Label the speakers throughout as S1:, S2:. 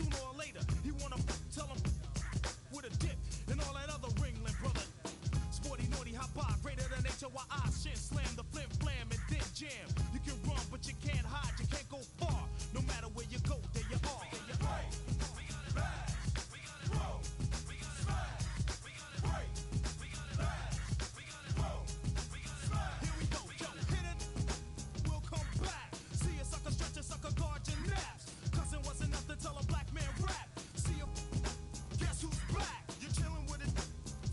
S1: Sooner or later, he wanna tell him with a dip and all that other Ringling brother. Sporty, naughty, hot bar, greater than HOI, shit, slam the flim flam and then jam. You can run, but you can't hide, you can't go far. No matter where you go, there you are. Here we go, yo, hit it. We'll come back. See a sucker stretch a sucker guard your naps. Cause it wasn't enough to tell a black man rap. See him, guess who's back? You're chilling with it,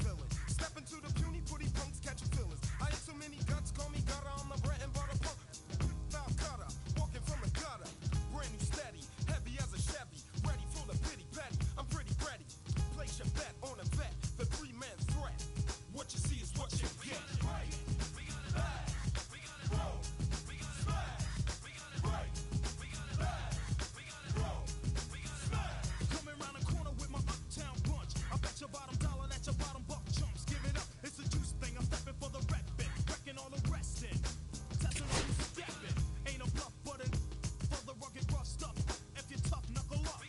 S1: villain. Step into the puny, putty punks, catching feelings. I ain't so many guts, call me gutter. I'm the bread and butter punk. Foul cutter, walking from the gutter. Brand new steady, heavy as a Chevy. Ready, full of pity, petty. I'm pretty ready. Place your bet on a vet, the three-man threat. What you see is what you get. Right, flash, roll, smash. Right, flash, roll, smash. Coming around the corner with my uptown bunch. I bet your bottom dollar that your bottom buck chumps. Give it up, it's a juice thing. I'm stepping for the rep bit, wrecking all the rest in. Testing all you stepping. Ain't a bluff, but an for the rugged rough stuff. If you're tough, knuckle up.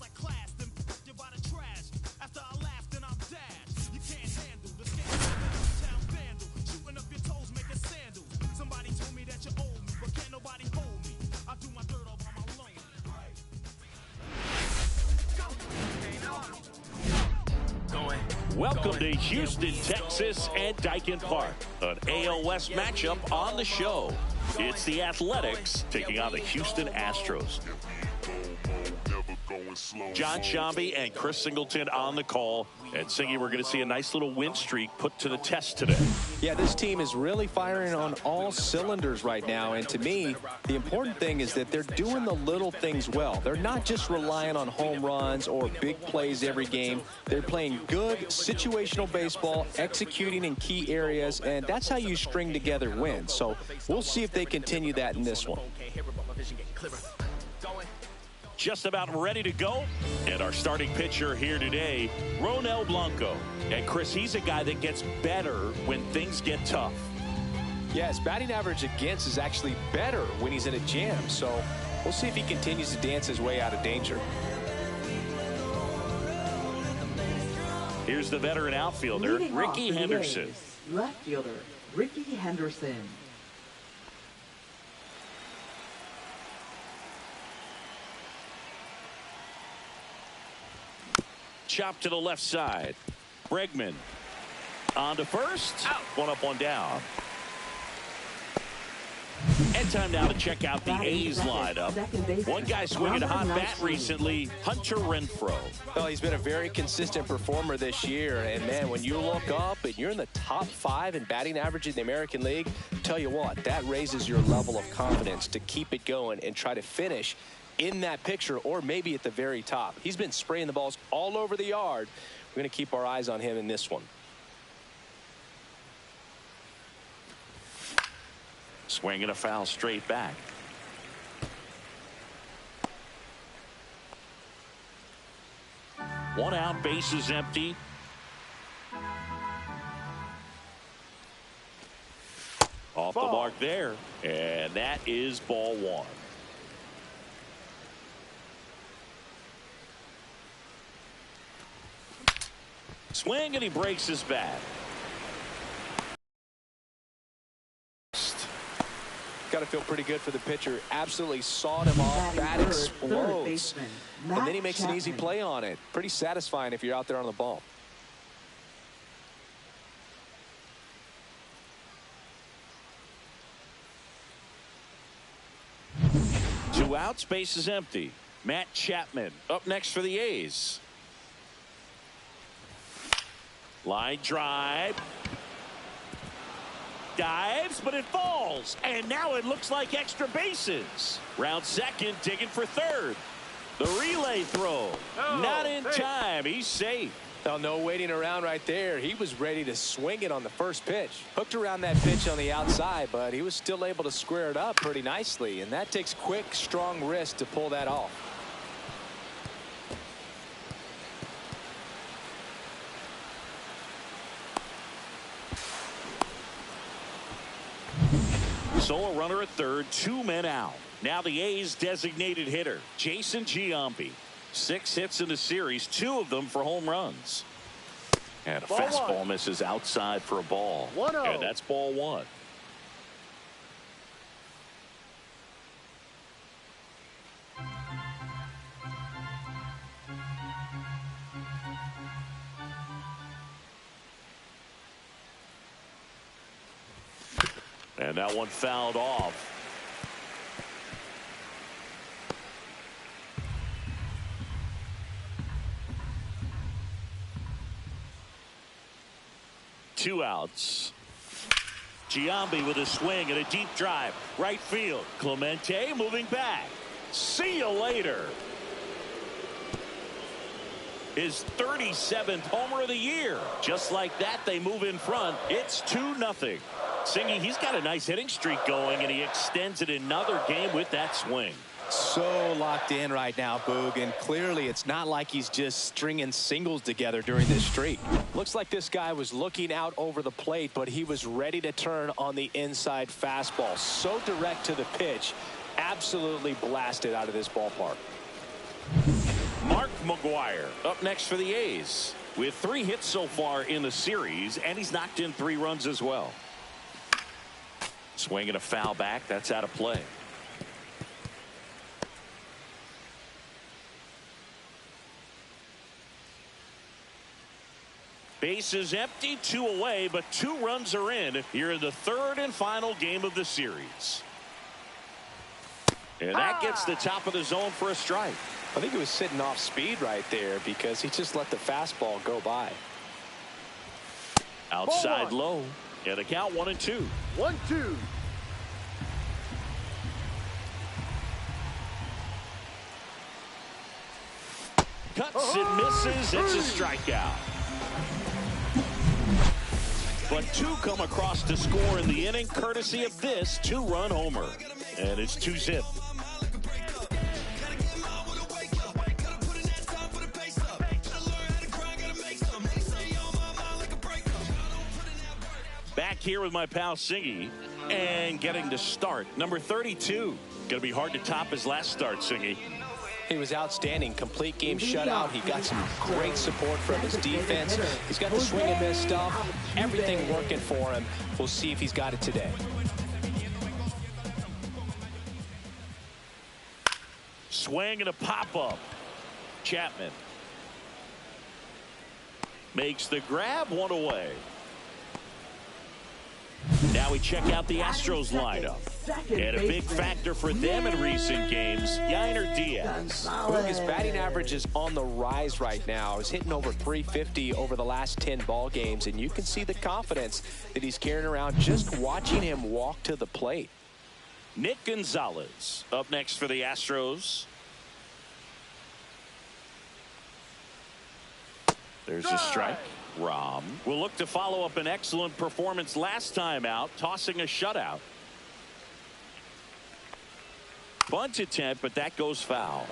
S1: Like class, then you by the trash. After I laugh, then I'm dashed. You can't handle the scandal. Town vandal, shooting up your toes, making sandals. Somebody told me that you owe me, but can't nobody hold me. I do my dirt all by my loan.
S2: Welcome to Houston, Texas, and Daikin Park, an AL West matchup on the show. It's the Athletics taking on the Houston Astros. John Shambi and Chris Singleton on the call. And Singy, we're going to see a nice little win streak put to the test today.
S3: Yeah, this team is really firing on all cylinders right now. And to me, the important thing is that they're doing the little things well. They're not just relying on home runs or big plays every game. They're playing good situational baseball, executing in key areas, and that's how you string together wins. So we'll see if they continue that in this one.
S2: Just about ready to go. And our starting pitcher here today, Ronel Blanco. And Chris, he's a guy that gets better when things get tough.
S3: Yeah, his batting average against is actually better when he's in a jam. So we'll see if he continues to dance his way out of danger.
S2: Here's the veteran outfielder, Ricky Henderson.
S4: Left fielder, Ricky Henderson.
S2: Chop to the left side. Bregman on to first. Out. One up, one down. And time now to check out the A's lineup. One guy swinging a hot bat recently, Hunter Renfroe.
S3: Well, he's been a very consistent performer this year. And, man, when you look up and you're in the top 5 in batting average in the American League, tell you what, that raises your level of confidence to keep it going and try to finish in that picture or maybe at the very top. He's been spraying the balls all over the yard. We're going to keep our eyes on him in this one.
S2: Swinging a foul straight back. One out, bases empty. Off the mark there, and that is ball one. Swing, and he breaks his bat.
S3: Got to feel pretty good for the pitcher. Absolutely sawed him off. Bat explodes. And then he makes an easy play on it. Pretty satisfying if you're out there on the ball.
S2: Two outs, base is empty. Matt Chapman up next for the A's. Line drive. Dives, but it falls. And now it looks like extra bases. Round second, digging for third. The relay throw. Not in time. He's safe.
S3: Well, no waiting around right there. He was ready to swing it on the first pitch. Hooked around that pitch on the outside, but he was still able to square it up pretty nicely. And that takes quick, strong wrist to pull that off.
S2: So a runner at third, 2 men out. Now the A's designated hitter, Jason Giambi. 6 hits in the series, 2 of them for home runs. And a fastball misses outside for a ball.
S5: 1-0.
S2: And that's ball 1. And that one fouled off. Two outs. Giambi with a swing and a deep drive. Right field. Clemente moving back. See you later. His 37th homer of the year. Just like that, they move in front. It's 2-0. Singy, he's got a nice hitting streak going, and he extends it another game with that swing.
S3: So locked in right now, Boog, and clearly it's not like he's just stringing singles together during this streak. Looks like this guy was looking out over the plate, but he was ready to turn on the inside fastball. So direct to the pitch, absolutely blasted out of this ballpark.
S2: Mark McGwire up next for the A's with 3 hits so far in the series, and he's knocked in 3 runs as well. Swing and a foul back. That's out of play. Bases empty, 2 away, but 2 runs are in here in the 3rd and final game of the series. And that gets the top of the zone for a strike.
S3: I think he was sitting off speed right there because he just let the fastball go by.
S2: Outside low. And a count 1-2.
S5: 1-2.
S2: Cuts and misses. It's a strikeout. But 2 come across to score in the inning, courtesy of this 2-run homer. And it's 2-zip. Back here with my pal Singy, and getting to start. Number 32. Going to be hard to top his last start, Singy.
S3: He was outstanding. Complete game shutout. He got some great support from his defense. He's got the swing and miss stuff. Everything working for him. We'll see if he's got it today.
S2: Swing and a pop-up. Chapman makes the grab, 1 away. Now we check out the Astros lineup. And a big factor for them in recent games, Yainer Diaz.
S3: His batting average is on the rise right now. He's hitting over 350 over the last 10 ball games, and you can see the confidence that he's carrying around just watching him walk to the plate.
S2: Nick Gonzalez up next for the Astros. There's a strike. Rom will look to follow up an excellent performance last time out, tossing a shutout. Bunt attempt, but that goes foul.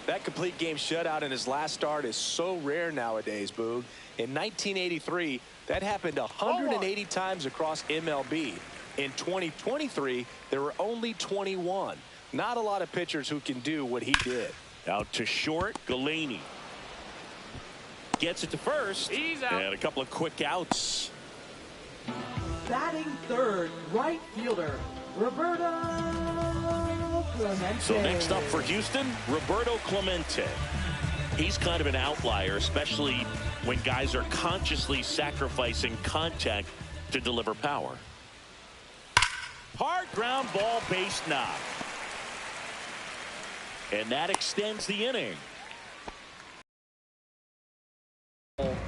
S3: That complete game shutout in his last start is so rare nowadays, Boog. In 1983, that happened 180 times across MLB. In 2023, there were only 21. Not a lot of pitchers who can do what he did.
S2: Out to short, Galaney gets it to first.
S5: He's out.
S2: And a couple of quick outs.
S4: Batting third, right fielder, Roberto Clemente.
S2: So next up for Houston, Roberto Clemente. He's kind of an outlier, especially when guys are consciously sacrificing contact to deliver power. Hard ground ball, base knock. And that extends the inning.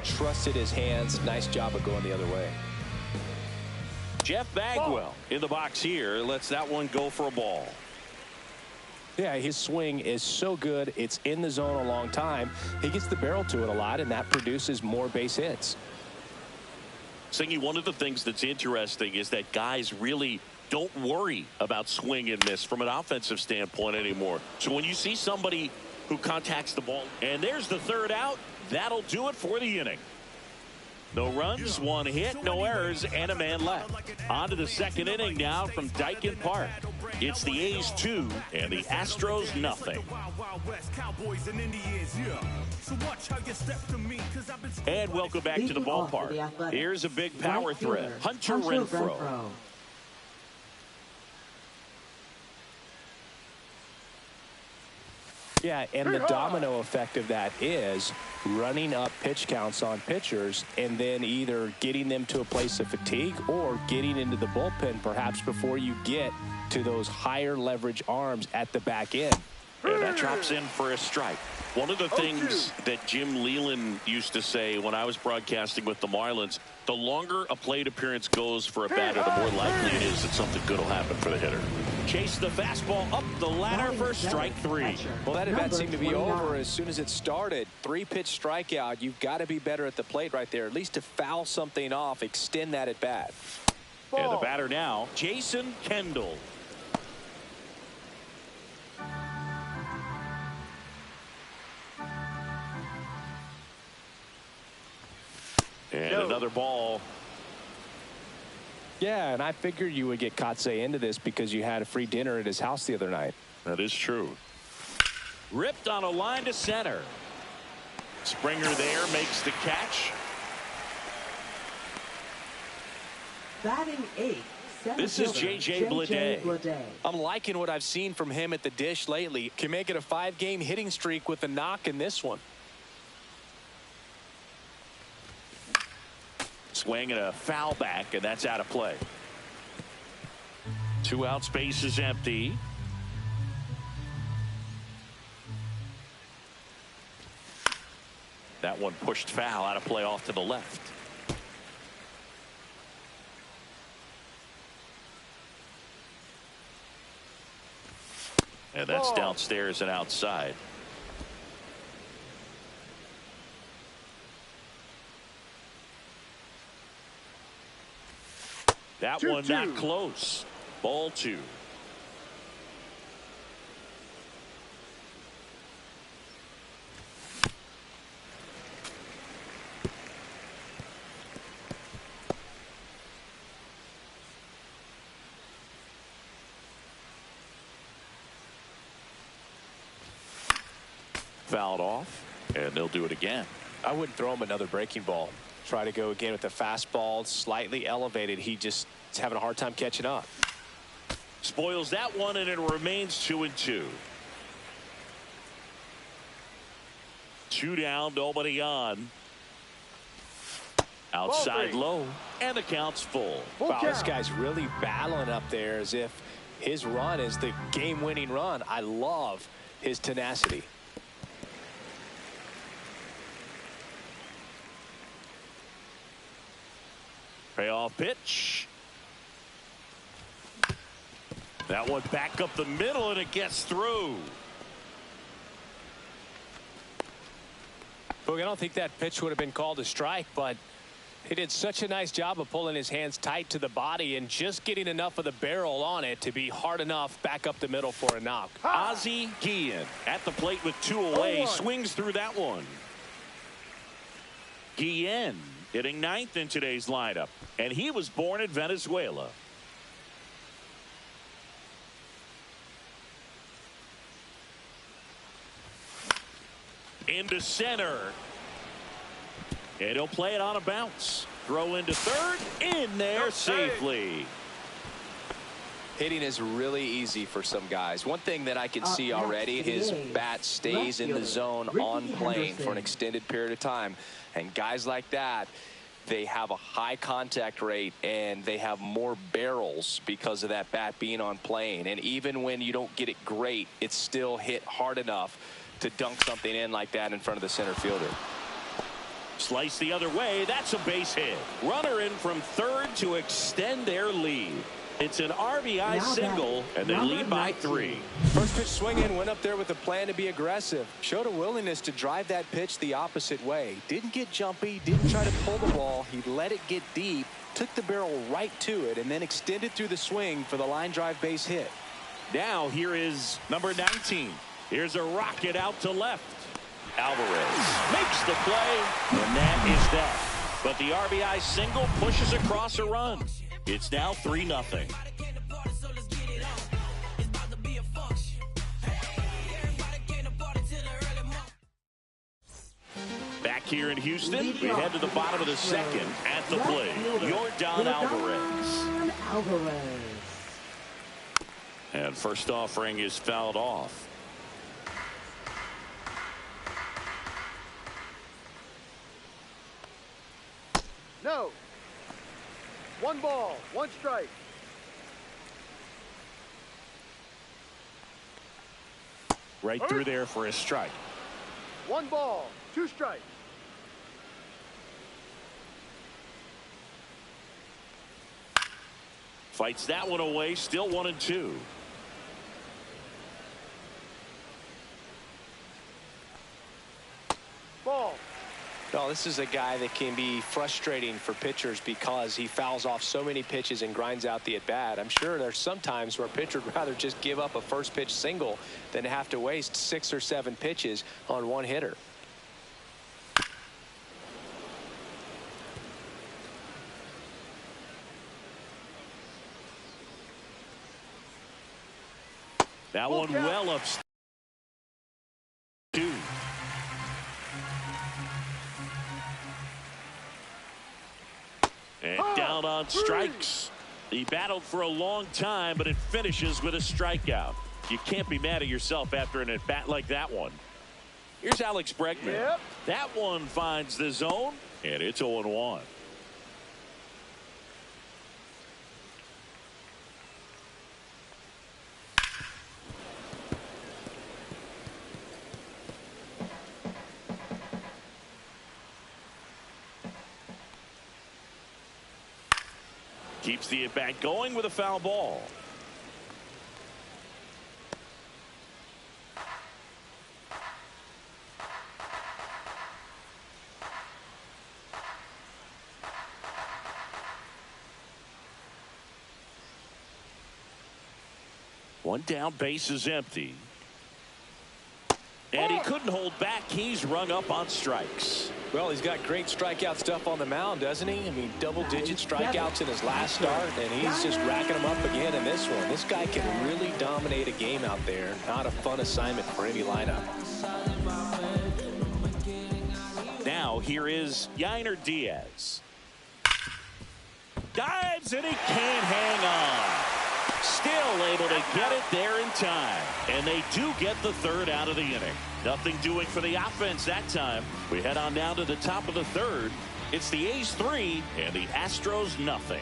S3: Trusted his hands. Nice job of going the other way.
S2: Jeff Bagwell in the box here lets that one go for a ball.
S3: Yeah, his swing is so good. It's in the zone a long time. He gets the barrel to it a lot, and that produces more base hits.
S2: Singy, one of the things that's interesting is that guys really don't worry about swing and miss from an offensive standpoint anymore. So when you see somebody who contacts the ball, and there's the third out, that'll do it for the inning. No runs, one hit, no errors, and a man left. On to the second inning now from Daikin Park. It's the A's 2 and the Astros nothing. And welcome back to the ballpark. Here's a big power threat, Hunter Renfroe.
S3: Yeah, and the domino effect of that is running up pitch counts on pitchers and then either getting them to a place of fatigue or getting into the bullpen perhaps before you get to those higher leverage arms at the back end.
S2: And that drops in for a strike. One of the things that Jim Leyland used to say when I was broadcasting with the Marlins, the longer a plate appearance goes for a batter, the more likely it is that something good will happen for the hitter. Chase the fastball up the ladder for strike 3.
S3: Well, that at bat seemed to be over as soon as it started. 3-pitch strikeout. You've got to be better at the plate right there, at least to foul something off, extend that at bat.
S2: And the batter now, Jason Kendall. And another ball.
S3: Yeah, and I figured you would get Kotsay into this because you had a free dinner at his house the other night.
S2: That is true. Ripped on a line to center. Springer there makes the catch.
S4: Batting 8.
S2: This is J.J. Bleday.
S3: I'm liking what I've seen from him at the dish lately. Can make it a 5-game hitting streak with a knock in this one.
S2: Swing and a foul back, and that's out of play. 2 out, space is empty. That one pushed foul, out of play off to the left. And that's downstairs and outside. That one not close. Ball 2. Fouled off, and they'll do it again.
S3: I wouldn't throw him another breaking ball. Try to go again with the fastball, slightly elevated. He just is having a hard time catching up.
S2: Spoils that one, and it remains 2-2. 2 down, nobody on. Outside low, and the count's full.
S3: Wow, this guy's really battling up there as if his run is the game-winning run. I love his tenacity.
S2: Payoff pitch. That one back up the middle, and it gets through.
S3: Boog, I don't think that pitch would have been called a strike, but he did such a nice job of pulling his hands tight to the body and just getting enough of the barrel on it to be hard enough back up the middle for a knock.
S2: Ozzie Guillen at the plate with 2 away, swings through that one. Guillen hitting 9th in today's lineup, and he was born in Venezuela. Into center, and he'll play it on a bounce. Throw into third, in there safely.
S3: Hitting is really easy for some guys. One thing that I can see already, his bat stays in the zone on plane for an extended period of time. And guys like that, they have a high contact rate and they have more barrels because of that bat being on plane. And even when you don't get it great, it's still hit hard enough to dunk something in like that in front of the center fielder.
S2: Slice the other way. That's a base hit. Runner in from third to extend their lead. It's an RBI single, and they lead by 3.
S3: First pitch swinging, went up there with a plan to be aggressive. Showed a willingness to drive that pitch the opposite way. Didn't get jumpy, didn't try to pull the ball. He let it get deep, took the barrel right to it, and then extended through the swing for the line drive base hit.
S2: Now here is number 19. Here's a rocket out to left. Alvarez makes the play, and that is that. But the RBI single pushes across a run. It's now 3-0. Back here in Houston, we head to the bottom of the second. At the plate, Yordan Alvarez. And first offering is fouled off.
S5: No. 1 ball, 1 strike.
S2: Right through there for a strike.
S5: 1 ball, 2 strikes.
S2: Fights that one away, still 1-2.
S5: Ball.
S3: No, this is a guy that can be frustrating for pitchers because he fouls off so many pitches and grinds out the at-bat. I'm sure there's some times where a pitcher would rather just give up a first pitch single than have to waste 6 or 7 pitches on one hitter.
S2: That one well up. 2. And down on strikes. He battled for a long time, but it finishes with a strikeout. You can't be mad at yourself after an at-bat like that one. Here's Alex Bregman.
S5: Yep.
S2: That one finds the zone, and it's 0-1. Keeps the at-bat going with a foul ball. One down, base is empty. And he couldn't hold back. He's rung up on strikes.
S3: Well, he's got great strikeout stuff on the mound, doesn't he? I mean, double-digit strikeouts in his last start, and he's just racking them up again in this one. This guy can really dominate a game out there. Not a fun assignment for any lineup.
S2: Now, here is Yainer Diaz. Dives, and he can't hang on. Still able to get it there in time. And they do get the third out of the inning. Nothing doing for the offense that time. We head on down to the top of the third. It's the A's 3 and the Astros nothing.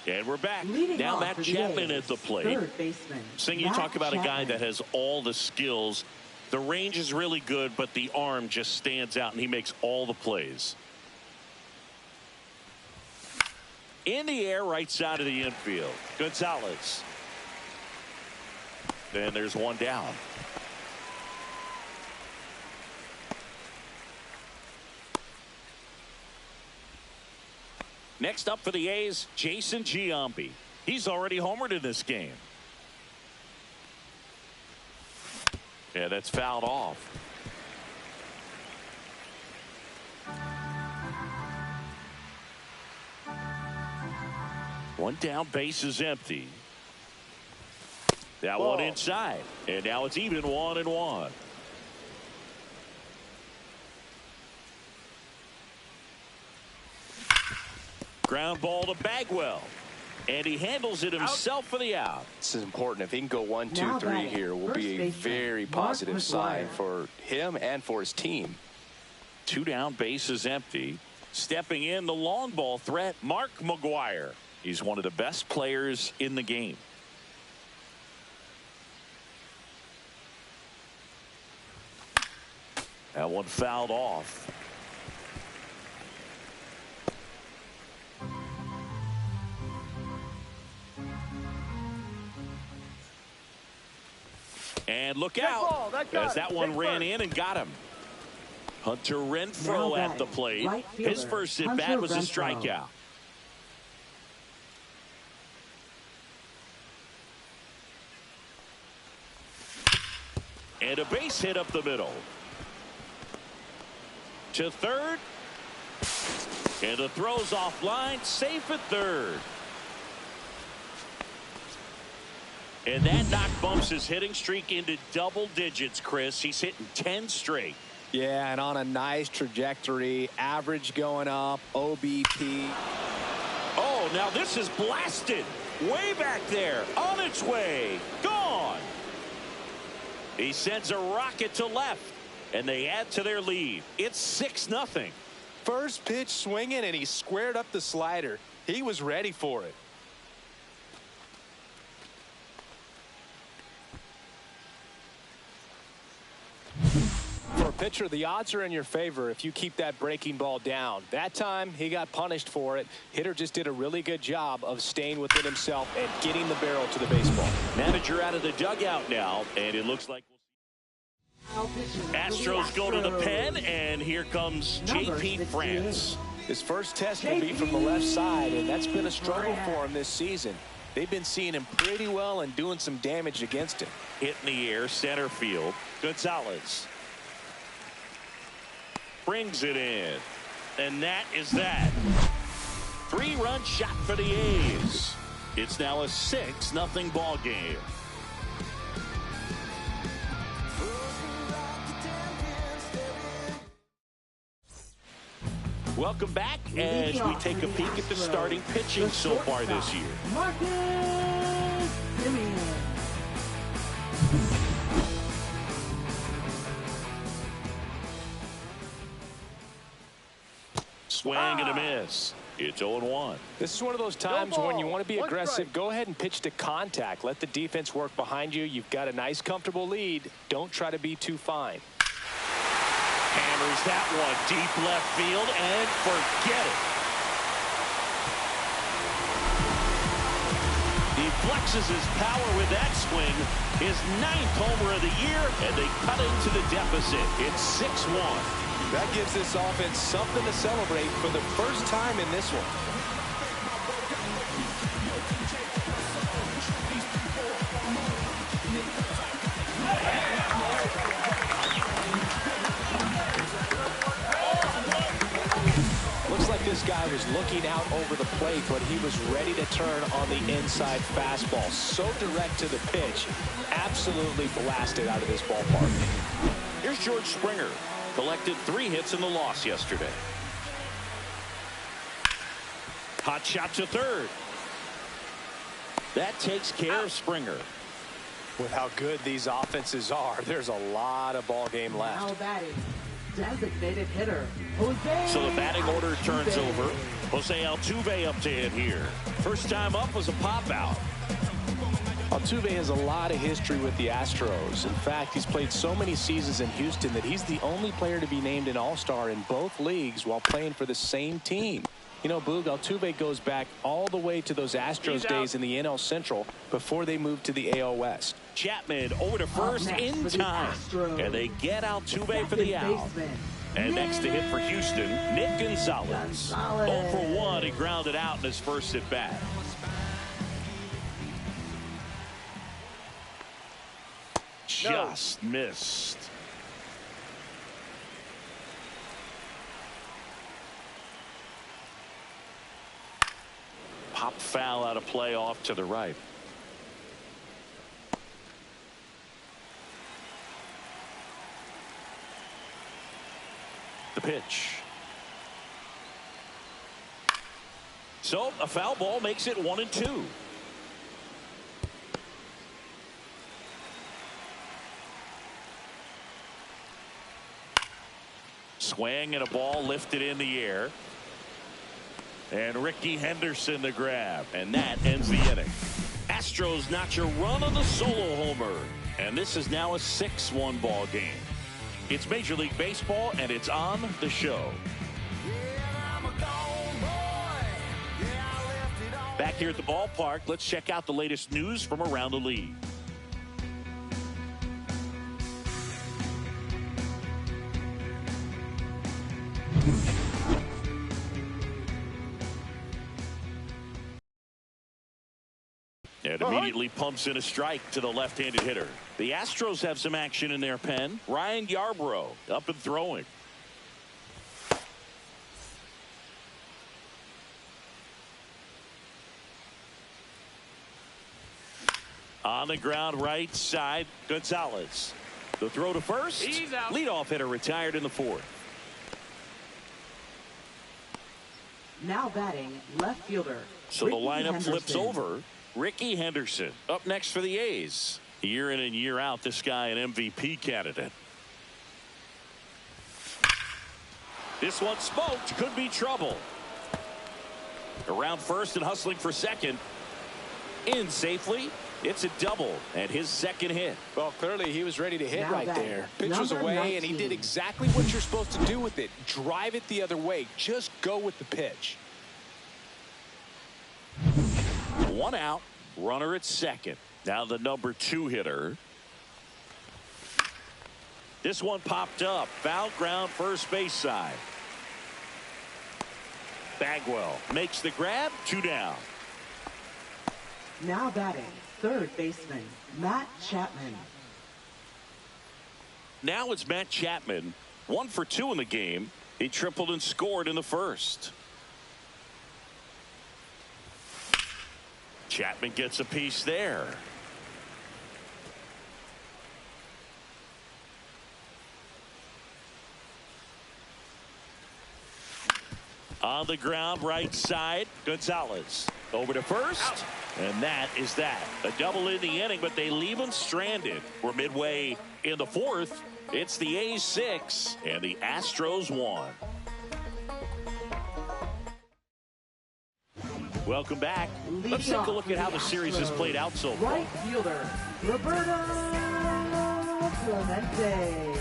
S2: And we're back. Now Matt Chapman at the plate. Sing, you talk about a guy that has all the skills. The range is really good, but the arm just stands out, and he makes all the plays. In the air, right side of the infield. Gonzalez. Then there's one down. Next up for the A's, Jason Giambi. He's already homered in this game. Yeah, that's fouled off. One down, base is empty. That one inside. And now it's even 1-1. Ground ball to Bagwell. And he handles it himself for the out.
S3: This is important. If he can go 1, 2, 3 here, will be a very positive sign for him and for his team.
S2: 2 down, base is empty. Stepping in, the long ball threat, Mark McGwire. He's one of the best players in the game. That one fouled off. And look out, as that one ran in and got him. Hunter Renfroe at the plate. His first at bat was a strikeout. And a base hit up the middle. to third. And the throw's offline, safe at third. And that knock bumps his hitting streak into double digits, Chris. He's hitting 10 straight.
S3: Yeah, and on a nice trajectory. Average going up, OBP.
S2: Oh, now this is blasted. Way back there, on its way, gone. He sends a rocket to left, and they add to their lead. It's 6-0.
S3: First pitch swinging, and he squared up the slider. He was ready for it. For a pitcher, the odds are in your favor if you keep that breaking ball down. That time, he got punished for it. Hitter just did a really good job of staying within himself and getting the barrel to the baseball.
S2: Manager out of the dugout now, and it looks like Astros go to the pen, and here comes J.P. France.
S3: His first test will be from the left side, and that's been a struggle for him this season. They've been seeing him pretty well and doing some damage against him.
S2: Hit in the air, center field. Gonzalez brings it in, and that is that. 3-run shot for the A's. It's now a 6-0 ball game. Welcome back as we take a peek at the starting pitching so far this year.
S4: Marcus Semien.
S2: Swing and a miss. It's 0-1.
S3: This is one of those times when you want to be aggressive. Go ahead and pitch to contact. Let the defense work behind you. You've got a nice, comfortable lead. Don't try to be too fine.
S2: Hammers that one deep left field and forget it. He flexes his power with that swing. His 9th homer of the year, and they cut into the deficit. It's 6-1.
S3: That gives this offense something to celebrate for the first time in this one. Looks like this guy was looking out over the plate, but he was ready to turn on the inside fastball. So direct to the pitch. Absolutely blasted out of this ballpark.
S2: Here's George Springer. Collected 3 hits in the loss yesterday. Hot shot to third. That takes care of Springer.
S3: With how good these offenses are, there's a lot of ball game left.
S4: Now batting, designated hitter, Jose.
S2: So the batting order turns over. Jose Altuve up to hit here. First time up was a pop out.
S3: Altuve has a lot of history with the Astros. In fact, he's played so many seasons in Houston that he's the only player to be named an All-Star in both leagues while playing for the same team. You know, Boog, Altuve goes back all the way to those Astros days in the NL Central before they moved to the AL West.
S2: Chapman over to first in time. And they get Altuve for the out. And next to hit for Houston, Nick Gonzalez. 0 for 1. He grounded out in his first at bat. Just missed. Pop foul out of play off to the right. The pitch. So a foul ball makes it 1-2. Swing and a ball lifted in the air. And Ricky Henderson the grab. And that ends the inning. Astros notch a run on the solo homer. And this is now a 6-1 ball game. It's Major League Baseball, and it's on the show. Back here at the ballpark, let's check out the latest news from around the league. And immediately pumps in a strike to the left-handed hitter. The Astros have some action in their pen. Ryan Yarbrough up and throwing. On the ground right side, Gonzalez. The throw to first.
S6: He's out.
S2: Leadoff hitter retired in the fourth.
S4: Now batting, left fielder.
S2: So
S4: Ricky
S2: the lineup
S4: Henderson.
S2: flips over. Ricky Henderson up next for the A's. Year in and year out, this guy an MVP candidate. This one smoked. Could be trouble. Around first and hustling for second. In safely. It's a double and his second hit.
S3: Well, clearly he was ready to hit
S4: Now
S3: right
S4: batting,
S3: there. Pitch was
S4: number
S3: away, and he
S4: 19.
S3: did exactly what you're supposed to do with it. Drive it the other way. Just go with the pitch.
S2: One out. Runner at second. Now the number 2 hitter. This one popped up. Foul ground first base side. Bagwell makes the grab. 2 down.
S4: Now batting, third baseman, Matt Chapman.
S2: Now it's Matt Chapman. 1 for 2 in the game. He tripled and scored in the first. Chapman gets a piece there. On the ground right side, Gonzalez over to first.
S6: Out.
S2: And that is that. A double in the inning, but they leave him stranded. We're midway in the fourth. It's the A's 6 and the Astros 1. Welcome back. Let's take a look at how the series has played out so far.
S4: Right fielder, Roberto Clemente.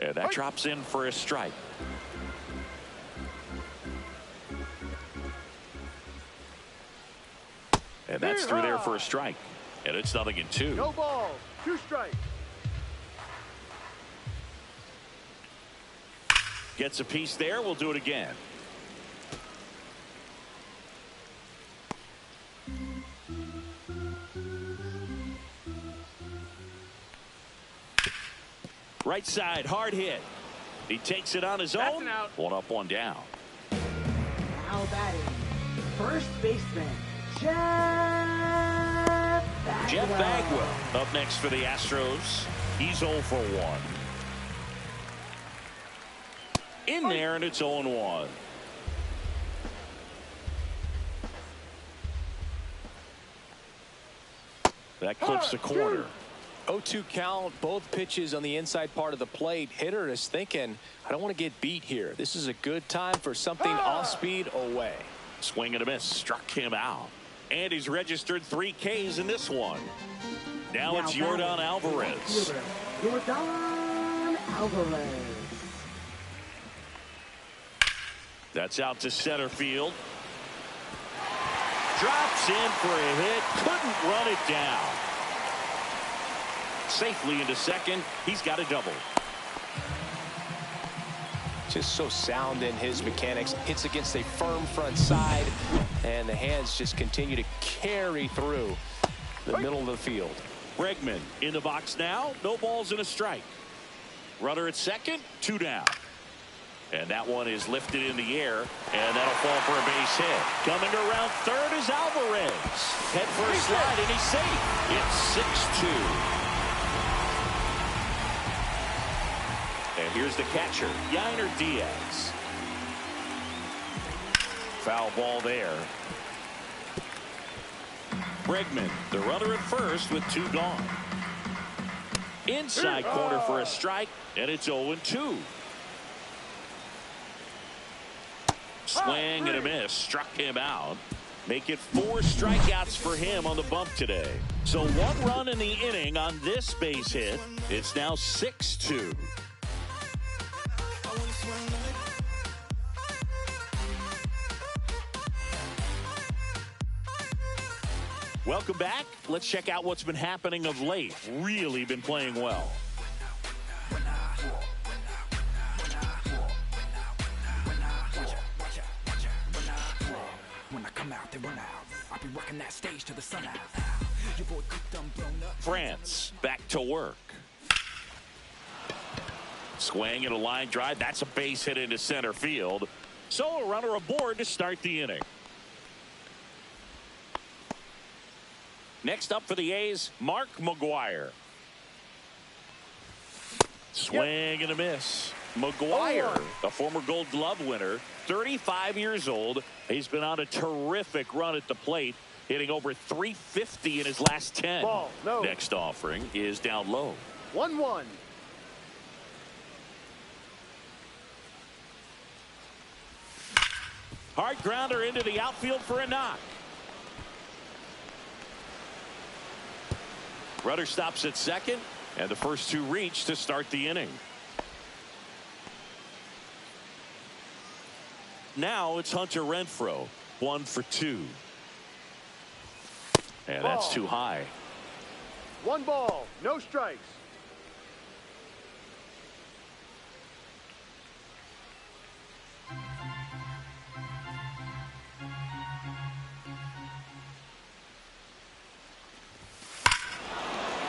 S2: And that drops in for a strike. And that's through there for a strike. And it's 0-2.
S5: No balls. 2 strikes.
S2: Gets a piece there. We'll do it again. Right side, hard hit. He takes it on his
S6: That's
S2: own.
S6: an out.
S2: 1 up, 1 down.
S4: Now batting, first baseman, Jeff Bagwell.
S2: Jeff Bagwell up next for the Astros. He's 0 for 1. In there, and it's 0-1. That clips the corner.
S3: 0-2 count, both pitches on the inside part of the plate. Hitter is thinking, I don't want to get beat here. This is a good time for something off speed away.
S2: Swing and a miss, struck him out. And he's registered 3 Ks in this one. Now it's Yordan
S4: batting,
S2: Alvarez.
S4: right fielder, Yordan Alvarez.
S2: That's out to center field. Drops in for a hit. Couldn't run it down. Safely into second. He's got a double.
S3: Just so sound in his mechanics. Hits against a firm front side, and the hands just continue to carry through the middle of the field.
S2: Bregman in the box now. No balls and a strike. Runner at second. 2 down. And that one is lifted in the air, and that'll fall for a base hit. Coming to around third is Alvarez. Head first slide, and he's safe. It's 6-2. And here's the catcher, Yainer Diaz. Foul ball there. Bregman, the runner at first with 2 gone. Inside corner for a strike, and it's 0-2. Swing and a miss. Struck him out. Make it 4 strikeouts for him on the bump today. So 1 run in the inning on this base hit. It's now 6-2. Welcome back. Let's check out what's been happening of late. Really been playing well.
S7: When I come out, they run out. I'll be rocking that stage till the sun out. Your boy cooked, I'm blown up.
S2: France back to work. Swing and a line drive. That's a base hit into center field. So a runner aboard to start the inning. Next up for the A's, Mark McGwire. Swing and a miss. McGwire, a former Gold Glove winner, 35 years old. He's been on a terrific run at the plate, hitting over .350 in his last 10.
S5: Ball, no.
S2: Next offering is down low.
S5: 1-1.
S2: Hard grounder into the outfield for a knock. Runner stops at second, and the first two reach to start the inning. Now it's Hunter Renfroe, 1 for 2. And that's too high.
S5: 1 ball, no strikes.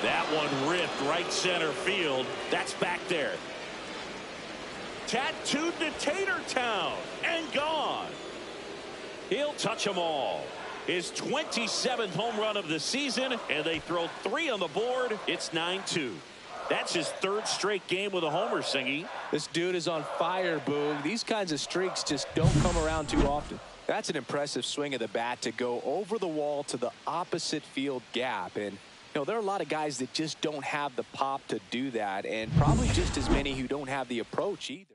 S2: That one ripped right center field. That's back there. Tattooed to Tater Town and gone. He'll touch them all. His 27th home run of the season, and they throw 3 on the board. It's 9-2. That's his 3rd straight game with a homer, Singy.
S3: This dude is on fire, Boog. These kinds of streaks just don't come around too often. That's an impressive swing of the bat to go over the wall to the opposite field gap. And you know, there are a lot of guys that just don't have the pop to do that, and probably just as many who don't have the approach either.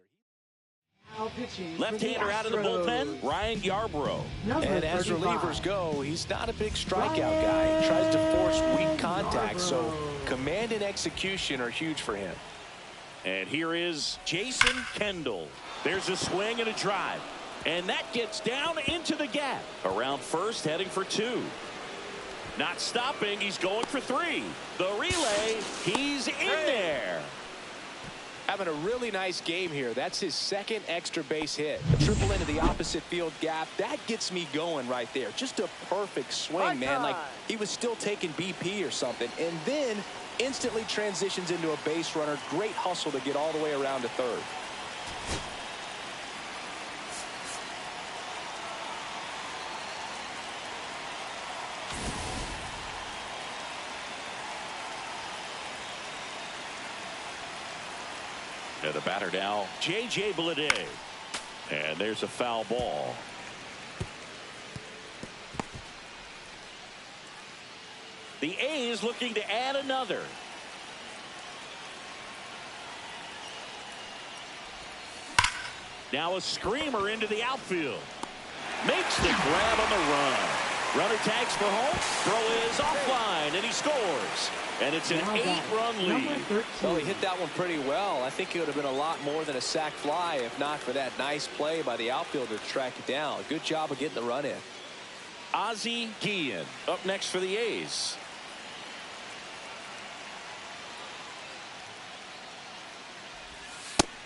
S2: Left-hander out of the bullpen, Ryan Yarbrough.
S3: And as relievers go, he's not a big strikeout guy. He tries to force weak contact, so command and execution are huge for him.
S2: And here is Jason Kendall. There's a swing and a drive. And that gets down into the gap. Around first, heading for 2. Not stopping, he's going for 3. The relay, he's in there.
S3: Having a really nice game here. That's his 2nd extra base hit. A triple into the opposite field gap. That gets me going right there. Just a perfect swing, man. Like he was still taking BP or something. And then instantly transitions into a base runner. Great hustle to get all the way around to 3rd.
S2: And the batter now, J.J. Bleday. And there's a foul ball. The A's looking to add another. Now a screamer into the outfield. Makes the grab on the run. Runner tags for home. Throw is offline, and he scores. And it's an 8-run lead.
S3: Well, he hit that one pretty well. I think it would have been a lot more than a sac fly if not for that nice play by the outfielder to track it down. Good job of getting the run in.
S2: Ozzie Guillen up next for the A's.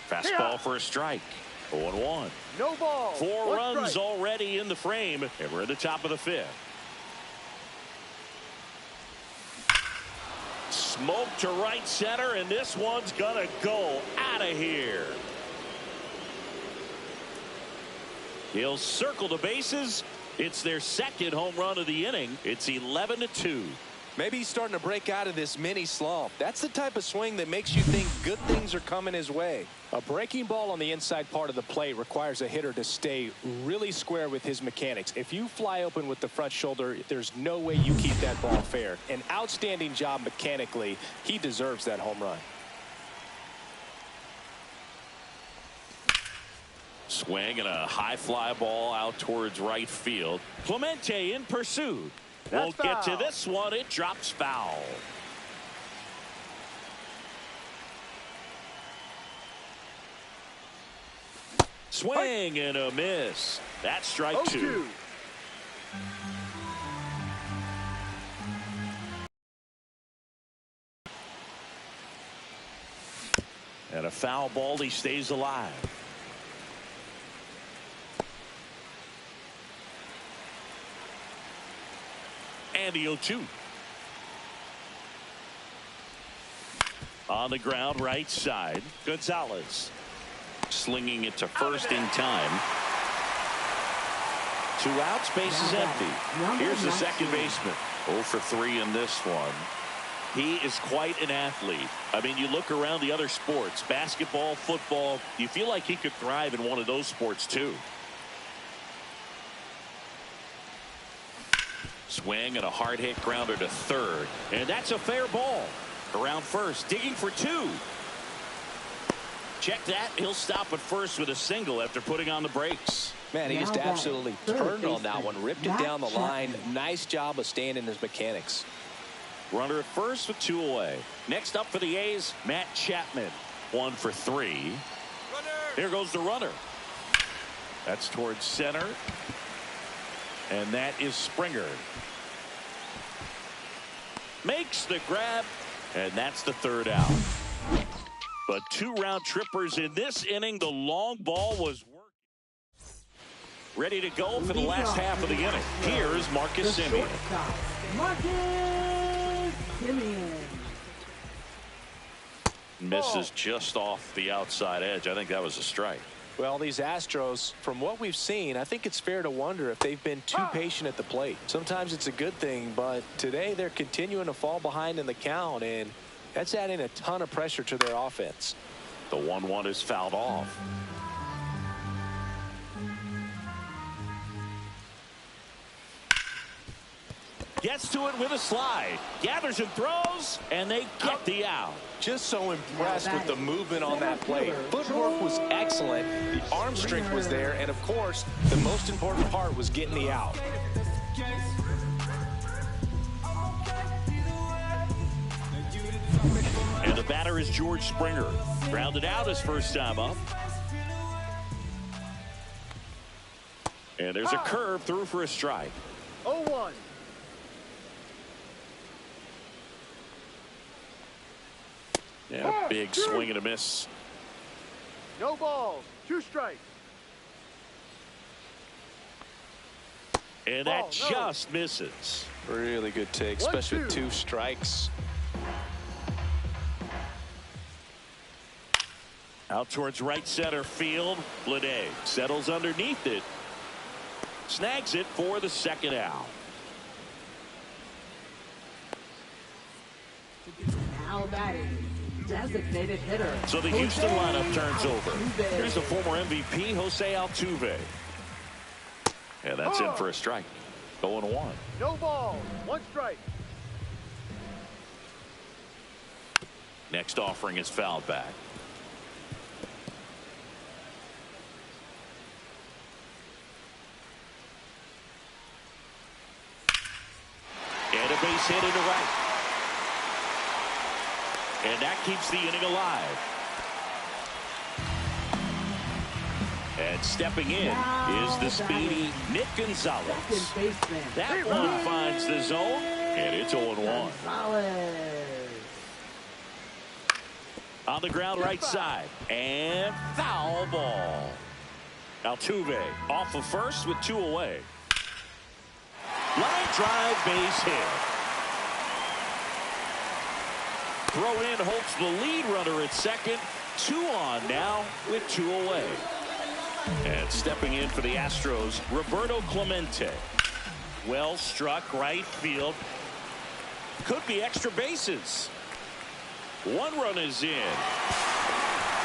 S2: Fastball for a strike. 0-1.
S5: No ball.
S2: 4
S5: 1
S2: runs
S5: strike.
S2: already in the frame, and we're at the top of the 5th. Smoke to right center, and this one's gonna go out of here. He'll circle the bases. It's their 2nd home run of the inning. It's 11-2.
S3: Maybe he's starting to break out of this mini slump. That's the type of swing that makes you think good things are coming his way. A breaking ball on the inside part of the plate requires a hitter to stay really square with his mechanics. If you fly open with the front shoulder, there's no way you keep that ball fair. An outstanding job mechanically. He deserves that home run.
S2: Swing and a high fly ball out towards right field. Clemente in pursuit. Won't get to this one. It drops foul. Swing and a miss. That's strike 2. And a foul ball. He stays alive. And the 0-2. On the ground, right side. Gonzalez slinging it to first in time. 2 outs, base is empty. Here's the second baseman. 0 for 3 in this one. He is quite an athlete. I mean, you look around the other sports, basketball, football, you feel like he could thrive in one of those sports too. Swing and a hard hit grounder to third. And that's a fair ball. Around first, digging for 2. Check that. He'll stop at first with a single after putting on the brakes.
S3: Man, he just absolutely turned on that one, ripped it down the line. Nice job of staying in his mechanics.
S2: Runner at first with 2 away. Next up for the A's, Matt Chapman. 1 for 3. Here goes the runner. That's towards center. And that is Springer. Makes the grab. And that's the 3rd out. But 2 round trippers in this inning. The long ball was working. Ready to go for the last half of the inning. Here's Marcus Semien.
S4: Marcus Semien.
S2: Misses just off the outside edge. I think that was a strike.
S3: Well, these Astros, from what we've seen, I think it's fair to wonder if they've been too patient at the plate. Sometimes it's a good thing, but today they're continuing to fall behind in the count, and that's adding a ton of pressure to their offense.
S2: The 1-1 is fouled off. Gets to it with a slide. Gathers and throws, and they get the out.
S3: Just so impressed with the movement on that play. Footwork was excellent. The arm strength was there. And, of course, the most important part was getting the out.
S2: And the batter is George Springer. Grounded out his first time up. And there's a curve through for a strike.
S5: 0-1.
S2: Yeah, big swing and a miss.
S5: No balls. 2 strikes.
S2: And that just misses.
S3: Really good take, especially with 2 strikes.
S2: Out towards right center field. Bleday settles underneath it. Snags it for the 2nd out.
S4: Now batting, designated hitter.
S2: So the Houston lineup turns over. Here's the former MVP, Jose Altuve. And that's in for a strike. 0-1.
S5: No balls. 1 strike.
S2: Next offering is fouled back. And a base hit into right. And that keeps the inning alive. And stepping in is the speedy Nick Gonzalez. That one finds the zone, and it's 0-1. On the ground right side, and foul ball. Altuve off of first with 2 away. Line drive, base hit. Throw in holds the lead runner at second. 2 on now with 2 away. And stepping in for the Astros, Roberto Clemente. Well struck right field. Could be extra bases. 1 run is in.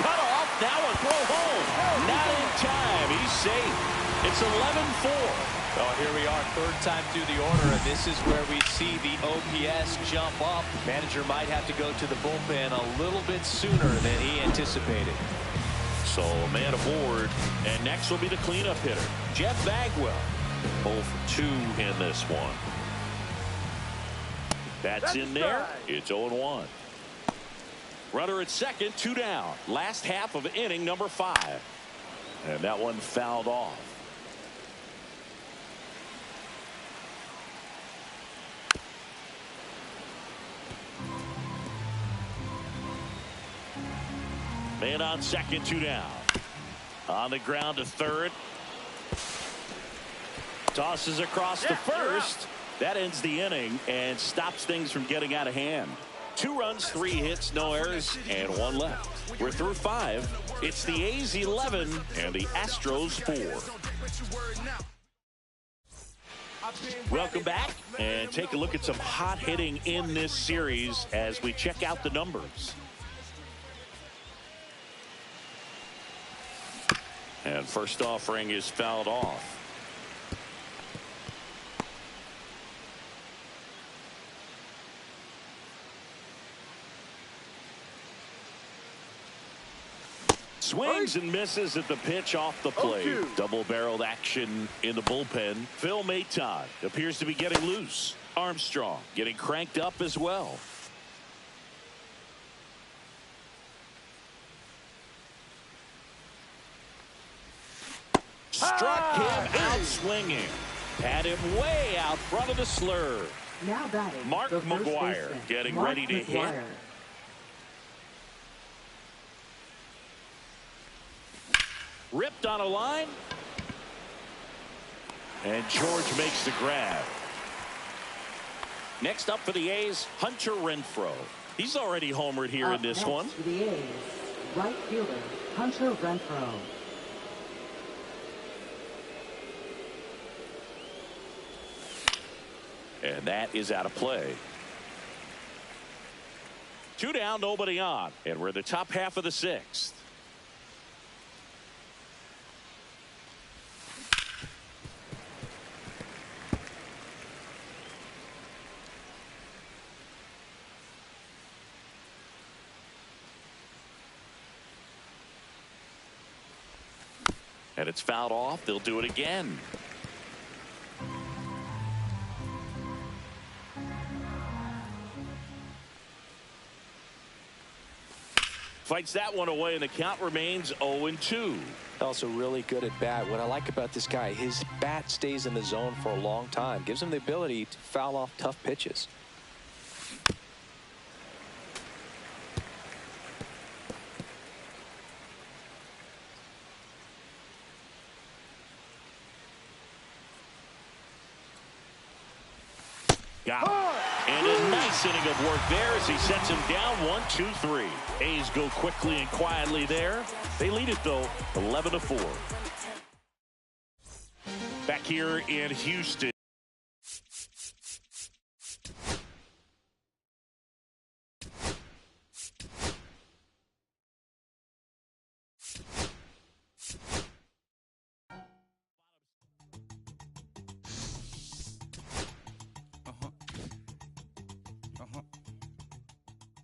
S2: Cut off. Now a throw home. Not in time. He's safe. It's 11-4.
S3: Well, here we are, 3rd time through the order, and this is where we see the OPS jump up. Manager might have to go to the bullpen a little bit sooner than he anticipated.
S2: So a man aboard, and next will be the cleanup hitter, Jeff Bagwell. 0 for 2 in this one. That's in there. It's 0-1. Runner at second, 2 down. Last half of inning number 5. And that one fouled off. Man on second, 2 down. On the ground to third. Tosses across to first. That ends the inning and stops things from getting out of hand. 2 runs, 3 hits, no errors, and 1 left. We're through 5. It's the A's 11 and the Astros 4. Welcome back, and take a look at some hot hitting in this series as we check out the numbers. And first offering is fouled off. Swings and misses at the pitch off the plate. Double-barreled action in the bullpen. Phil Maton appears to be getting loose. Armstrong getting cranked up as well. Struck him out swinging. Had him way out front of the slur.
S4: Now batting,
S2: Mark McGwire getting ready to hit. Ripped on a line. And George makes the grab. Next up for the A's, Hunter Renfroe. He's already homered here in this one.
S4: For the A's, right fielder, Hunter Renfroe.
S2: And that is out of play. 2 down, nobody on. And we're in the top half of the 6th. And it's fouled off. They'll do it again. Fights that one away, and the count remains 0-2.
S3: Also really good at bat. What I like about this guy, his bat stays in the zone for a long time. Gives him the ability to foul off tough pitches.
S2: Got him. And a nice inning of work there as he sets him down 1-2-3. A's go quickly and quietly there. They lead it though 11-4. Back here in Houston,